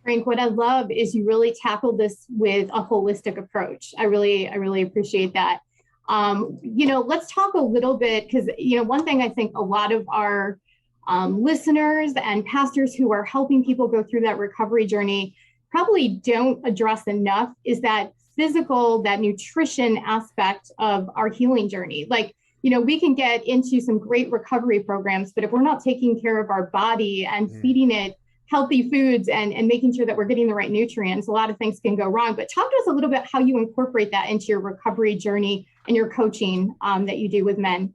Frank, what I love is you really tackled this with a holistic approach. I really appreciate that. Let's talk a little bit because, one thing I think a lot of our listeners and pastors who are helping people go through that recovery journey probably don't address enough is that that nutrition aspect of our healing journey. Like, we can get into some great recovery programs, but if we're not taking care of our body and feeding it healthy foods and making sure that we're getting the right nutrients, a lot of things can go wrong. But talk to us a little bit how you incorporate that into your recovery journey and your coaching that you do with men.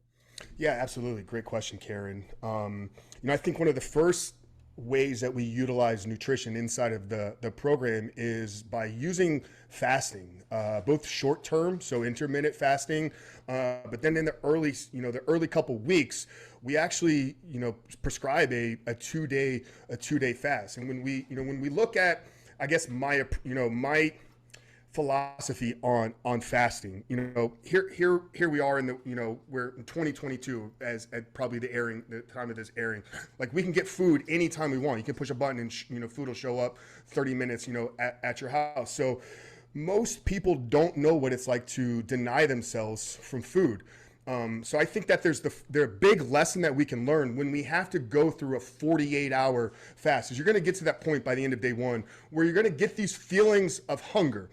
Yeah, absolutely. Great question, Karen. I think one of the first ways that we utilize nutrition inside of the program is by using fasting, both short term, so intermittent fasting, but then in the early couple weeks, we actually, prescribe a 2 day fast. And when we look at, I guess my philosophy on fasting, here we are in we're in 2022 as at probably the time of this airing. Like, we can get food anytime we want. You can push a button and food will show up 30 minutes at your house. So most people don't know what it's like to deny themselves from food. So I think that there's a big lesson that we can learn when we have to go through a 48-hour fast. Is you're going to get to that point by the end of day one where you're going to get these feelings of hunger.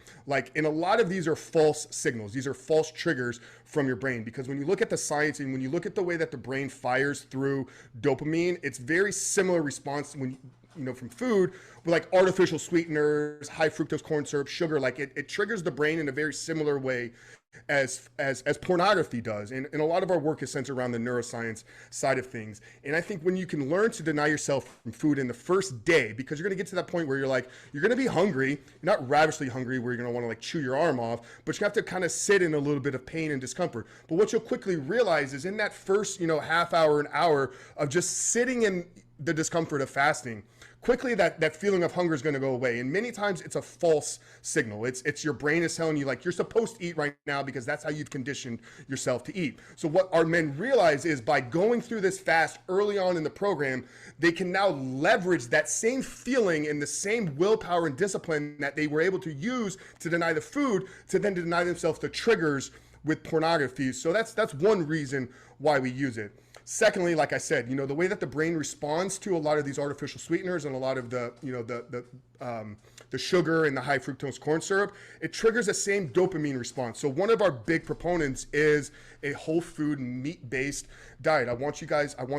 And a lot of these are false signals. These are false triggers from your brain, because when you look at the science and when you look at the way that the brain fires through dopamine, it's very similar response from food with like artificial sweeteners, high fructose corn syrup, sugar. Like it triggers the brain in a very similar way as pornography does. And a lot of our work is centered around the neuroscience side of things. And I think when you can learn to deny yourself from food in the first day, because you're going to get to that point where you're going to be hungry, you're not ravishly hungry where you're going to want to chew your arm off, but you have to kind of sit in a little bit of pain and discomfort. But what you'll quickly realize is in that first, half hour, an hour of just sitting in the discomfort of fasting, quickly that feeling of hunger is going to go away. And many times it's a false signal. It's your brain is telling you you're supposed to eat right now because that's how you've conditioned yourself to eat. So what our men realize is by going through this fast early on in the program, they can now leverage that same feeling and the same willpower and discipline that they were able to use to deny the food to then deny themselves the triggers with pornography. So that's one reason why we use it. Secondly, like I said, the way that the brain responds to a lot of these artificial sweeteners and a lot of the sugar and the high fructose corn syrup, it triggers the same dopamine response. So one of our big proponents is a whole food meat-based diet. I want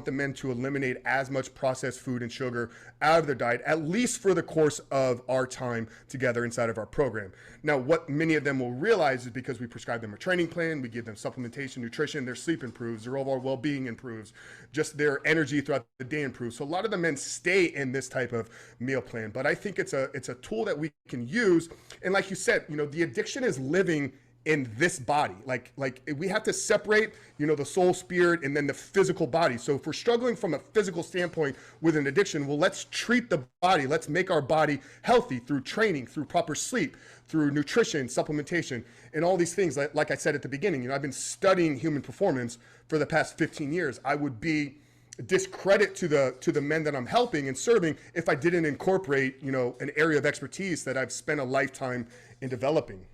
the men to eliminate as much processed food and sugar out of their diet, at least for the course of our time together inside of our program. Now, what many of them will realize is because we prescribe them a training plan, we give them supplementation, nutrition, their sleep improves, their overall well-being improves, just their energy throughout the day improves. So a lot of the men stay in this type of meal plan, but I think it's a tool that we can use. And like you said, the addiction is living in this body. Like we have to separate, the soul, spirit, and then the physical body. So if we're struggling from a physical standpoint with an addiction, well, let's treat the body. Let's make our body healthy through training, through proper sleep, through nutrition, supplementation, and all these things. Like I said at the beginning, I've been studying human performance for the past 15 years. I would be discredit to the men that I'm helping and serving if I didn't incorporate, an area of expertise that I've spent a lifetime in developing.